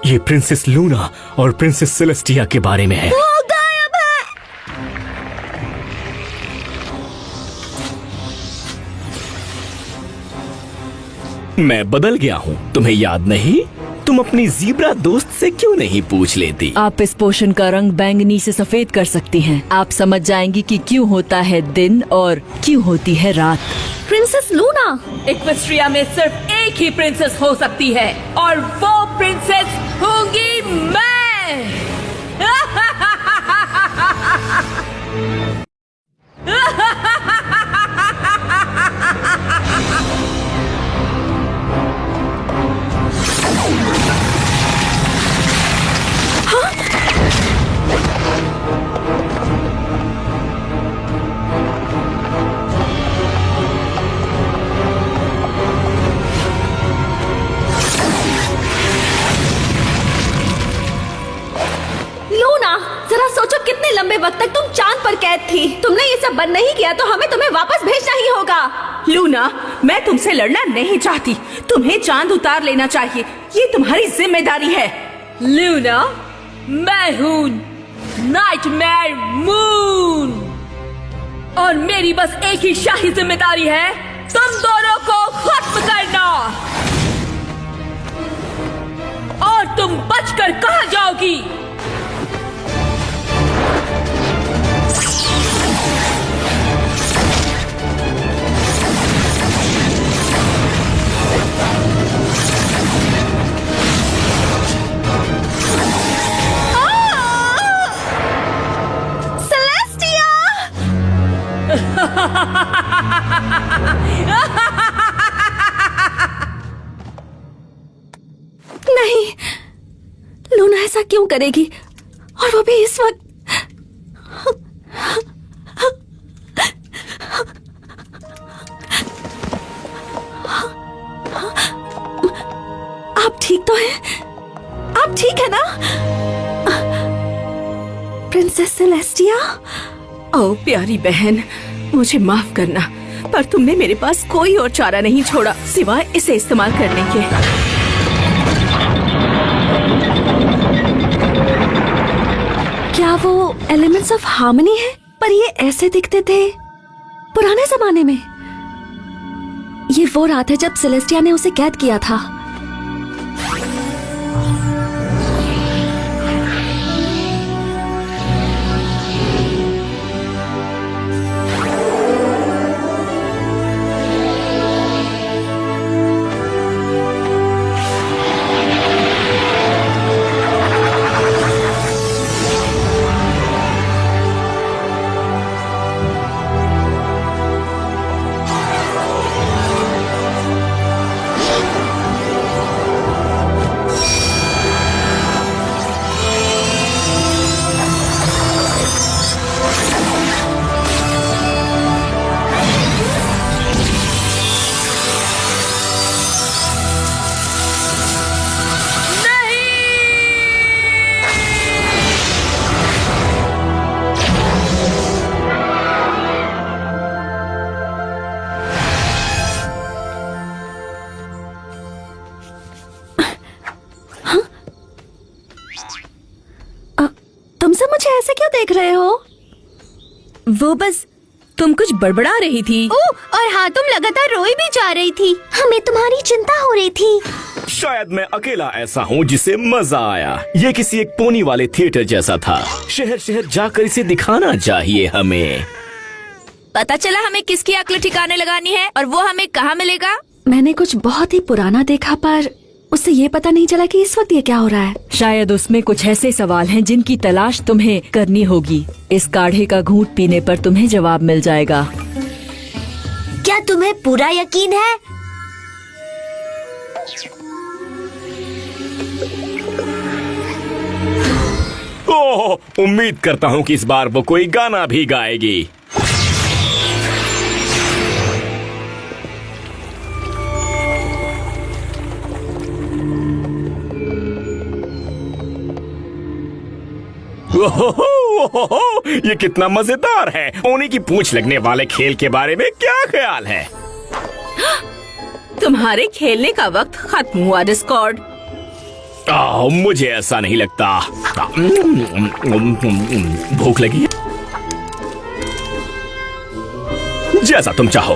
ये princess Luna और princess Celestia के बारे में है। वो गायब है। मैं बदल गया हूँ, तुम्हें याद नहीं? तुम अपनी ज़ीब्रा दोस्त से क्यों नहीं पूछ लेती? आप इस पोषण का रंग बैंगनी से सफेद कर सकती हैं। आप समझ जाएंगी कि क्यों होता है दिन और क्यों होती है रात। प्रिंसेस लूना, इक्वेस्ट्रिया में सिर्फ एक ही प्रिंसेस हो सकती है और वो प्रिंसेस होंगी मैं। लूना, जरा सोचो कितने लंबे वक्त तक तुम चांद पर कैद थी। तुमने ये सब बंद नहीं किया तो हमें तुम्हें वापस भेजना ही होगा। लूना, मैं तुमसे लड़ना नहीं चाहती। तुम्हें चांद उतार लेना चाहिए, ये तुम्हारी जिम्मेदारी है। लूना, मैं हूँ नाइटमेयर मून और मेरी बस एक ही शाही जिम्मेदारी है, तुम दोनों को खत्म करना। और तुम बचकर कहाँ जाओगी? नहीं, लूना ऐसा क्यों करेगी, और वो भी इस वक्त। आप ठीक तो हैं? आप ठीक है ना? Princess Celestia? ओ प्यारी बहन, मुझे माफ करना, पर तुमने मेरे पास कोई और चारा नहीं छोड़ा सिवाय इसे इस्तेमाल करने के। क्या वो एलिमेंट्स ऑफ हार्मनी है? पर ये ऐसे दिखते थे पुराने जमाने में। ये वो रात है जब सेलेस्टिया ने उसे कैद किया था। तुमसे मुझे ऐसे क्यों देख रहे हो? वो बस तुम कुछ बड़बड़ा रही थी। और हाँ, तुम लगातार रोई भी जा रही थी। हमें तुम्हारी चिंता हो रही थी। शायद मैं अकेला ऐसा हूँ जिसे मजा आया। ये किसी एक पोनी वाले थिएटर जैसा था। शहर शहर जाकर इसे दिखाना चाहिए हमें। पता चला हमें किसकी अक्ल ठिकाने लगानी है और वो हमें कहाँ मिलेगा? मैंने कुछ बहुत ही पुराना देखा, पर उससे ये पता नहीं चला कि इस वक्त ये क्या हो रहा है। शायद उसमें कुछ ऐसे सवाल हैं जिनकी तलाश तुम्हें करनी होगी। इस काढ़े का घूंट पीने पर तुम्हें जवाब मिल जाएगा। क्या तुम्हें पूरा यकीन है? ओह, उम्मीद करता हूँ कि इस बार वो कोई गाना भी गाएगी। ओहो, ये कितना मजेदार है। पोनी की पूंछ लगने वाले खेल के बारे में क्या ख्याल है? तुम्हारे खेलने का वक्त खत्म हुआ डिस्कॉर्ड। मुझे ऐसा नहीं लगता। भूख लगी है? जैसा तुम चाहो।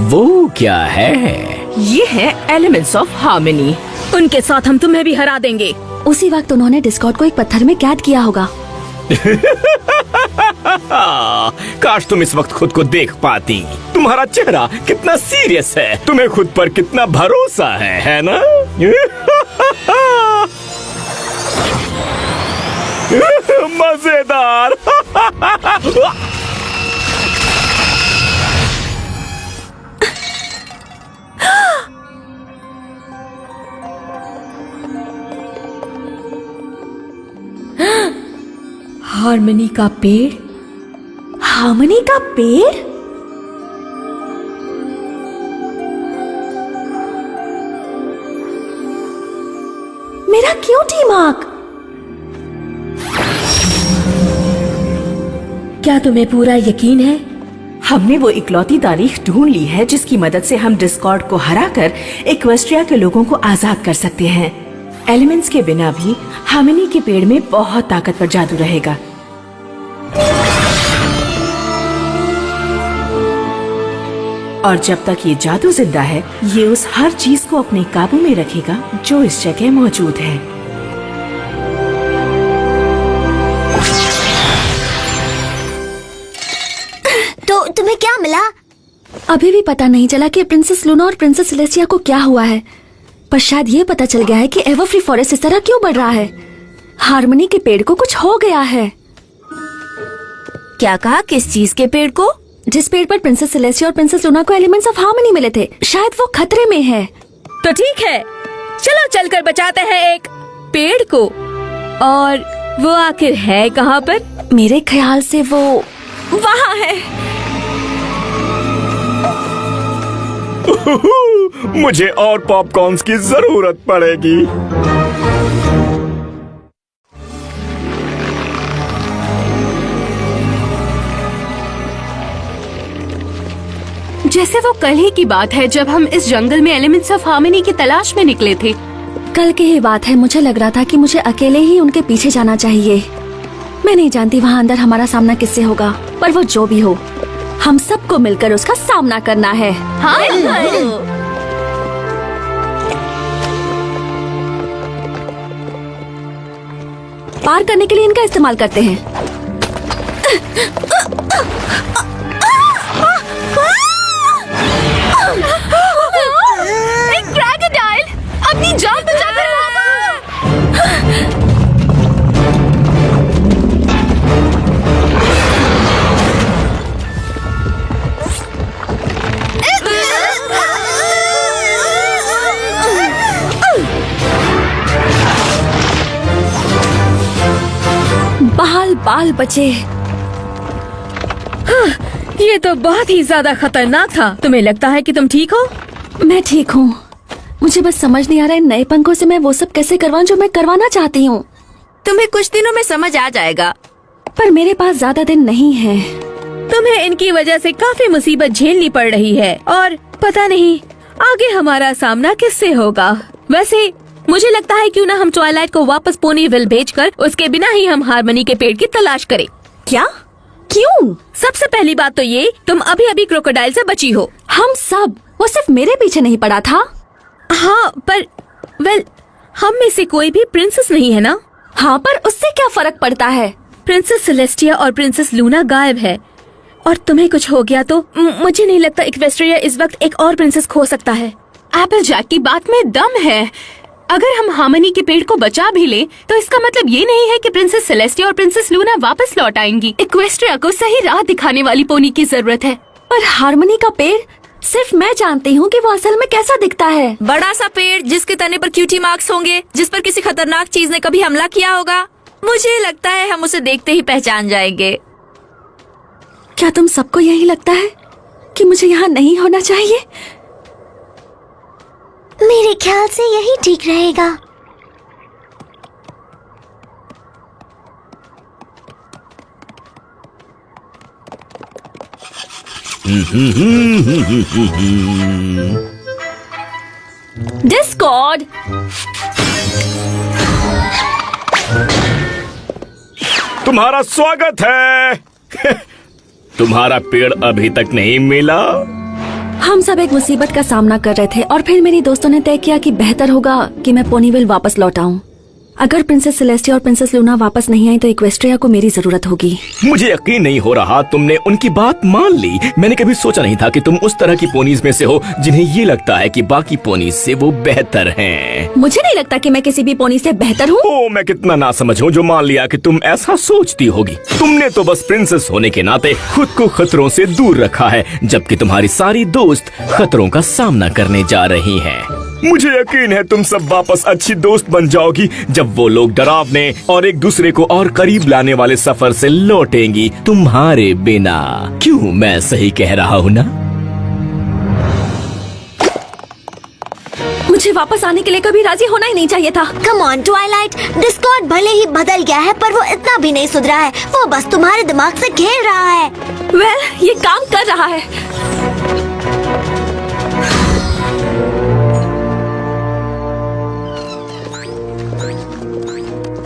वो क्या है? ये है एलिमेंट्स ऑफ हार्मनी। उनके साथ हम तुम्हें भी हरा देंगे। उसी वक्त उन्होंने डिस्कॉर्ड को एक पत्थर में कैद किया होगा। काश तुम इस वक्त खुद को देख पाती। तुम्हारा चेहरा कितना सीरियस है, तुम्हें खुद पर कितना भरोसा है ना? मजेदार। हार्मनी का पेड़। हार्मनी का पेड़? मेरा क्यूटी मार्क। क्या तुम्हें पूरा यकीन है? हमने वो इकलौती तारीख ढूंढ ली है जिसकी मदद से हम डिस्कॉर्ड को हराकर इक्वेस्ट्रिया के लोगों को आजाद कर सकते हैं। एलिमेंट्स के बिना भी हार्मनी के पेड़ में बहुत ताकतवर जादू रहेगा। और जब तक ये जादू जिंदा है, ये उस हर चीज को अपने काबू में रखेगा जो इस जगह मौजूद है। तो तुम्हें क्या मिला? अभी भी पता नहीं चला कि प्रिंसेस लूना और प्रिंसेस सेलेस्टिया को क्या हुआ है, पर शायद ये पता चल गया है कि एवरफ्री फॉरेस्ट इस तरह क्यों बढ़ रहा है। हार्मनी के पेड़ को कुछ हो गया है। क्या कहा? किस चीज के पेड़ को? जिस पेड़ पर प्रिंसेस सेलेस्टिया और प्रिंसेस लूना को एलिमेंट्स ऑफ हार्मनी मिले थे, शायद वो खतरे में है। तो ठीक है, चलो चलकर बचाते हैं एक पेड़ को। और वो आखिर है कहाँ पर? मेरे ख्याल से वो वहाँ है। मुझे और पॉपकॉर्न्स की जरूरत पड़ेगी। जैसे वो कल ही की बात है जब हम इस जंगल में एलिमेंट्स ऑफ हार्मनी की तलाश में निकले थे। कल की ही बात है। मुझे लग रहा था कि मुझे अकेले ही उनके पीछे जाना चाहिए। मैं नहीं जानती वहाँ अंदर हमारा सामना किससे होगा, पर वो जो भी हो, हम सबको मिलकर उसका सामना करना है। हाँ, पार करने के लिए इनका इस्तेमाल करते हैं। एक क्रोकोडाइल अपनी जान बचाकर बाल बाल बचे। ये तो बहुत ही ज्यादा खतरनाक था। तुम्हें लगता है कि तुम ठीक हो? मैं ठीक हूँ। मुझे बस समझ नहीं आ रहा है नए पंखों से मैं वो सब कैसे करवाऊं जो मैं करवाना चाहती हूँ। तुम्हें कुछ दिनों में समझ आ जाएगा। पर मेरे पास ज्यादा दिन नहीं है। तुम्हें इनकी वजह से काफी मुसीबत झेलनी पड़ रही है और पता नहीं आगे हमारा सामना किससे होगा। वैसे मुझे लगता है क्यों ना हम ट्वाइलाइट को वापस पोनीविल भेजकर उसके बिना ही हम हार्मनी के पेड़ की तलाश करें। क्या? क्यों? सबसे पहली बात तो ये, तुम अभी अभी क्रोकोडाइल से बची हो। हम सब? वो सिर्फ मेरे पीछे नहीं पड़ा था। हाँ, पर हम में से कोई भी प्रिंसेस नहीं है ना? हाँ, पर उससे क्या फर्क पड़ता है? प्रिंसेस सेलेस्टिया और प्रिंसेस लूना गायब है और तुम्हें कुछ हो गया तो मुझे नहीं लगता इक्वेस्ट्रिया इस वक्त एक और प्रिंसेस खो सकता है। एप्पल जैक की बात में दम है। अगर हम हार्मनी के पेड़ को बचा भी ले तो इसका मतलब ये नहीं है कि प्रिंसेस सेलेस्टिया और प्रिंसेस लूना वापस लौट आएंगी। इक्वेस्ट्रिया को सही राह दिखाने वाली पोनी की जरूरत है। पर हार्मनी का पेड़ सिर्फ मैं जानती हूँ कि वो असल में कैसा दिखता है। बड़ा सा पेड़ जिसके तने पर क्यूटी मार्क्स होंगे, जिस पर किसी खतरनाक चीज ने कभी हमला किया होगा। मुझे लगता है हम उसे देखते ही पहचान जाएंगे। क्या तुम सबको यही लगता है कि मुझे यहाँ नहीं होना चाहिए? मेरे ख्याल से यही ठीक रहेगा। डिस्कॉर्ड। तुम्हारा स्वागत है। तुम्हारा पेड़ अभी तक नहीं मिला? हम सब एक मुसीबत का सामना कर रहे थे और फिर मेरी दोस्तों ने तय किया कि बेहतर होगा कि मैं पोनीविल वापस लौट आऊं। अगर प्रिंसेस सेलेस्टिया और प्रिंसेस लूना वापस नहीं आई तो इक्वेस्ट्रिया को मेरी जरूरत होगी। मुझे यकीन नहीं हो रहा तुमने उनकी बात मान ली। मैंने कभी सोचा नहीं था कि तुम उस तरह की पोनीज में से हो जिन्हें ये लगता है कि बाकी पोनीज से वो बेहतर हैं। मुझे नहीं लगता कि मैं किसी भी पोनी से बेहतर हूँ। ओ, मैं कितना नासमझ हूँ जो मान लिया कि तुम ऐसा सोचती होगी। तुमने तो बस प्रिंसेस होने के नाते खुद को खतरों से दूर रखा है, जबकि तुम्हारी सारी दोस्त खतरों का सामना करने जा रही हैं। मुझे यकीन है तुम सब वापस अच्छी दोस्त बन जाओगी जब वो लोग डरावने और एक दूसरे को और करीब लाने वाले सफर से लौटेंगी तुम्हारे बिना। क्यों मैं सही कह रहा हूँ ना? मुझे वापस आने के लिए कभी राजी होना ही नहीं चाहिए था। कम ऑन ट्वाइलाइट, डिस्कॉर्ड भले ही बदल गया है पर वो इतना भी नहीं सुधरा है। वो बस तुम्हारे दिमाग से खेल रहा है। वेल, ये काम कर रहा है।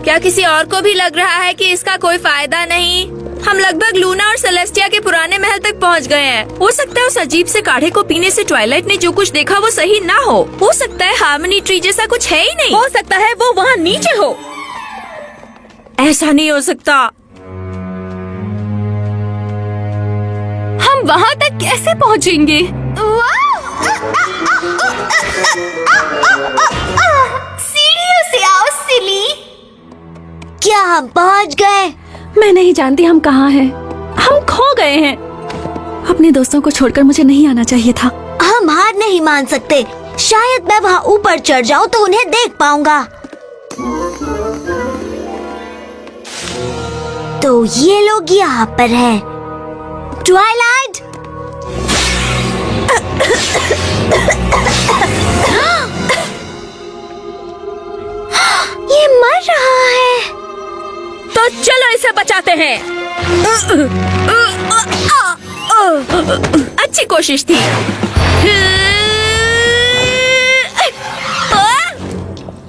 क्या किसी और को भी लग रहा है कि इसका कोई फायदा नहीं? हम लगभग लूना और सेलेस्टिया के पुराने महल तक पहुंच गए हैं। हो सकता है उस अजीब से काढ़े को पीने से ट्वाइलाइट ने जो कुछ देखा वो सही ना हो सकता है हार्मनी ट्री जैसा कुछ है ही नहीं। हो सकता है वो वहाँ नीचे हो। ऐसा नहीं हो सकता। हम वहाँ तक कैसे पहुँचेंगे? सीढ़ियों से आओ सिली। क्या हम पहुंच गए? मैं नहीं जानती हम कहाँ हैं। हम खो गए हैं। अपने दोस्तों को छोड़कर मुझे नहीं आना चाहिए था। हम हार नहीं मान सकते। शायद मैं वहाँ ऊपर चढ़ जाऊँ तो उन्हें देख पाऊंगा। तो ये लोग यहाँ पर हैं। ट्वाइलाइट, ये मर रहा है। तो चलो इसे बचाते हैं। अच्छी कोशिश थी।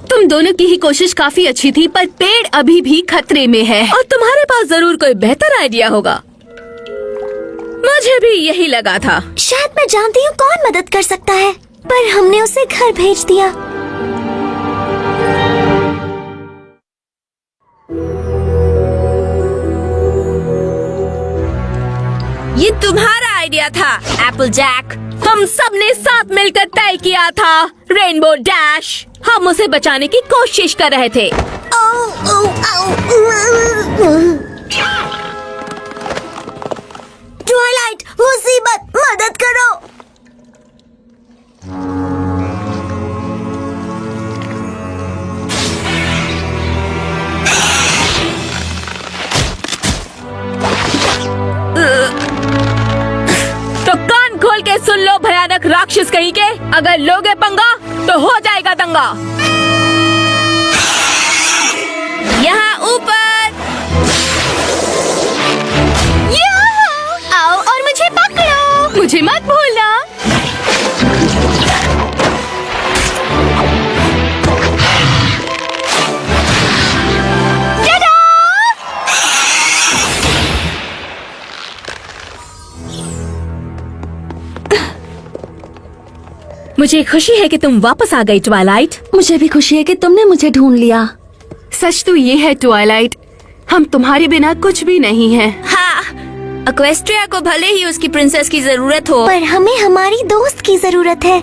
तुम दोनों की ही कोशिश काफी अच्छी थी, पर पेड़ अभी भी खतरे में है और तुम्हारे पास जरूर कोई बेहतर आइडिया होगा। मुझे भी यही लगा था। शायद मैं जानती हूँ कौन मदद कर सकता है, पर हमने उसे घर भेज दिया। ये तुम्हारा आइडिया था एप्पल जैक। हम सब ने साथ मिलकर तय किया था रेनबो डैश। हम उसे बचाने की कोशिश कर रहे थे। ट्वाइलाइट, मुसीबत, मदद करो। तो कान खोल के सुन लो भयानक राक्षस कहीं के। अगर लोगे पंगा तो हो जाएगा दंगा। यहाँ ऊपर। आओ और मुझे पकड़ो। मुझे मत भूलना। मुझे खुशी है कि तुम वापस आ गई ट्वाइलाइट। मुझे भी खुशी है कि तुमने मुझे ढूंढ लिया। सच तो ये है ट्वाइलाइट, हम तुम्हारे बिना कुछ भी नहीं हैं। हाँ, एक्वेस्ट्रिया को भले ही उसकी प्रिंसेस की जरूरत हो, पर हमें हमारी दोस्त की जरूरत है।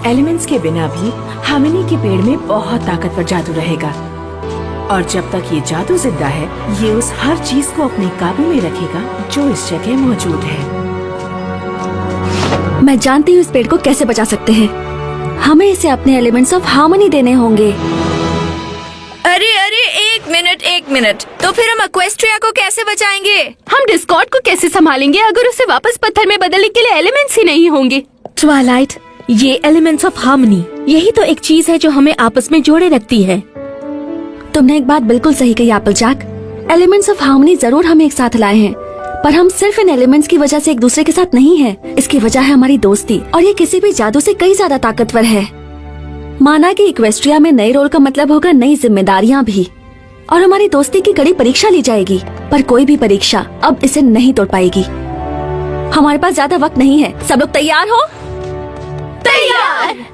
एलिमेंट्स के बिना भी हार्मनी के पेड़ में बहुत ताकतवर जादू रहेगा, और जब तक ये जादू जिंदा है ये उस हर चीज को अपने काबू में रखेगा जो इस जगह मौजूद है। मैं जानती हूँ इस पेड़ को कैसे बचा सकते हैं। हमें इसे अपने एलिमेंट्स ऑफ हार्मनी देने होंगे। अरे अरे एक एक मिनट। तो फिर हम एक्वेस्ट्रिया को कैसे बचाएंगे? हम डिस्कॉर्ड को कैसे संभालेंगे अगर उसे वापस पत्थर में बदलने के लिए एलिमेंट्स ही नहीं होंगे? ट्वाइलाइट, ये एलिमेंट्स ऑफ हार्मनी, यही तो एक चीज है जो हमें आपस में जोड़े रखती है। तुमने एक बात बिल्कुल सही कही एप्पलजैक। एलिमेंट्स ऑफ हार्मनी जरूर हमें एक साथ लाए हैं, पर हम सिर्फ इन एलिमेंट्स की वजह से एक दूसरे के साथ नहीं हैं। इसकी वजह है हमारी दोस्ती, और ये किसी भी जादू से कई ज्यादा ताकतवर है। माना कि इक्वेस्ट्रिया में नए रोल का मतलब होगा नई जिम्मेदारियां भी, और हमारी दोस्ती की कड़ी परीक्षा ली जाएगी। पर कोई भी परीक्षा अब इसे नहीं तोड़ पाएगी। हमारे पास ज्यादा वक्त नहीं है। सब लोग तैयार हो? तैयार।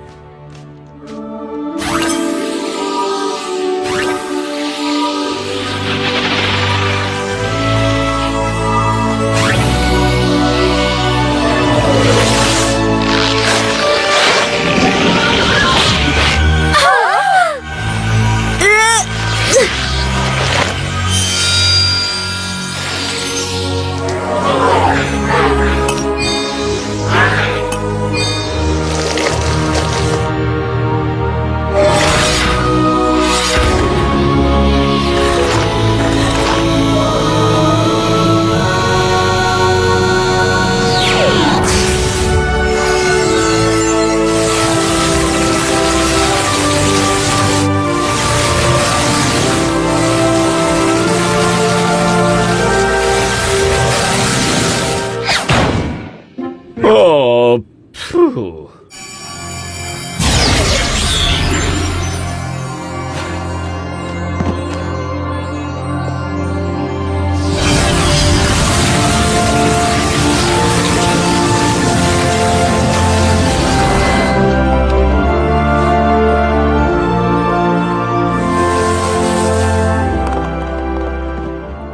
ओह, फू।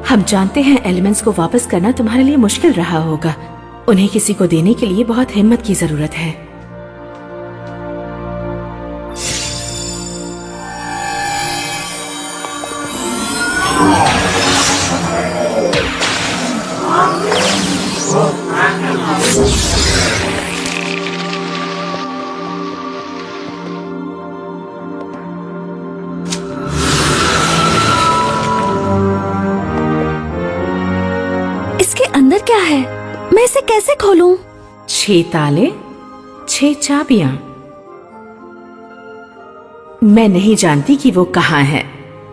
हम जानते हैं एलिमेंट्स को वापस करना तुम्हारे लिए मुश्किल रहा होगा। उन्हें किसी को देने के लिए बहुत हिम्मत की जरूरत है। इसके अंदर क्या है? मैं इसे कैसे खोलूं? 6 ताले, 6 चाबियां। मैं नहीं जानती कि वो कहाँ है,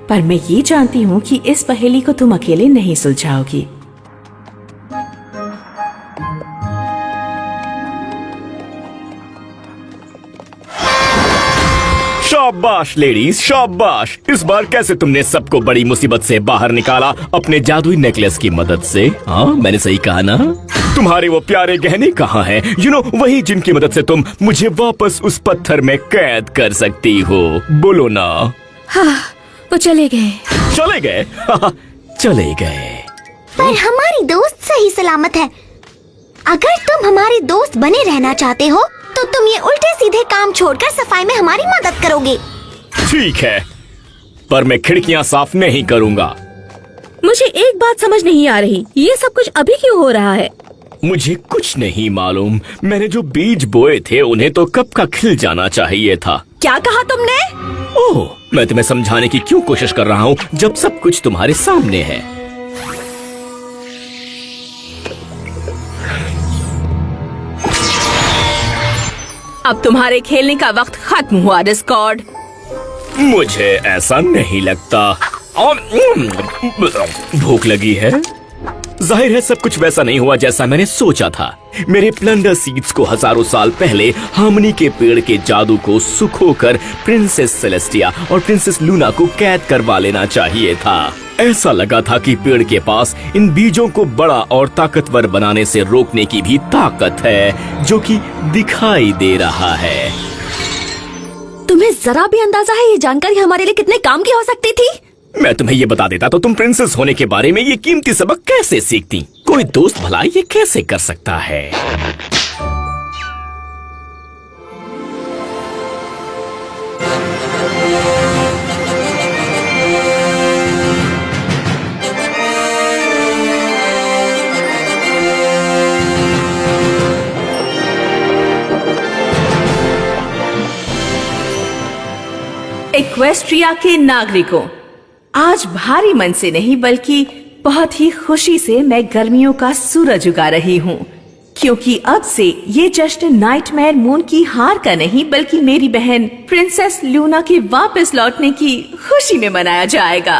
पर मैं ये जानती हूँ कि इस पहेली को तुम अकेले नहीं सुलझाओगी। शाबाश लेडीज, शाबाश। इस बार कैसे तुमने सबको बड़ी मुसीबत से बाहर निकाला अपने जादुई नेकलेस की मदद से? हाँ, मैंने सही कहा ना? तुम्हारे वो प्यारे गहने कहाँ हैं? वही जिनकी मदद से तुम मुझे वापस उस पत्थर में कैद कर सकती हो। बोलो ना। हाँ, वो चले गए। चले गए? चले गए। पर हमारी दोस्त सही सलामत है। अगर तुम हमारे दोस्त बने रहना चाहते हो तो तुम ये उल्टे सीधे काम छोड़कर सफाई में हमारी मदद करोगे। ठीक है, पर मैं खिड़कियाँ साफ नहीं करूँगा। मुझे एक बात समझ नहीं आ रही, ये सब कुछ अभी क्यों हो रहा है? मुझे कुछ नहीं मालूम। मैंने जो बीज बोए थे उन्हें तो कब का खिल जाना चाहिए था। क्या कहा तुमने? ओह, मैं तुम्हें समझाने की क्यों कोशिश कर रहा हूँ जब सब कुछ तुम्हारे सामने है। अब तुम्हारे खेलने का वक्त खत्म हुआ डिस्कॉर्ड। मुझे ऐसा नहीं लगता। भूख लगी है। जाहिर है सब कुछ वैसा नहीं हुआ जैसा मैंने सोचा था। मेरे प्लंडर सीड्स को हजारों साल पहले हार्मनी के पेड़ के जादू को सुखोकर प्रिंसेस सेलेस्टिया और प्रिंसेस लूना को कैद करवा लेना चाहिए था। ऐसा लगा था कि पेड़ के पास इन बीजों को बड़ा और ताकतवर बनाने से रोकने की भी ताकत है, जो कि दिखाई दे रहा है। तुम्हें जरा भी अंदाजा है ये जानकारी हमारे लिए कितने काम की हो सकती थी? मैं तुम्हें ये बता देता तो तुम प्रिंसेस होने के बारे में ये कीमती सबक कैसे सीखती? कोई दोस्त भला ये कैसे कर सकता है? इक्वेस्ट्रिया के नागरिकों, आज भारी मन से नहीं बल्कि बहुत ही खुशी से मैं गर्मियों का सूरज उगा रही हूँ, क्योंकि अब से ये जश्न नाइटमेयर मून की हार का नहीं बल्कि मेरी बहन प्रिंसेस लूना के वापस लौटने की खुशी में मनाया जाएगा।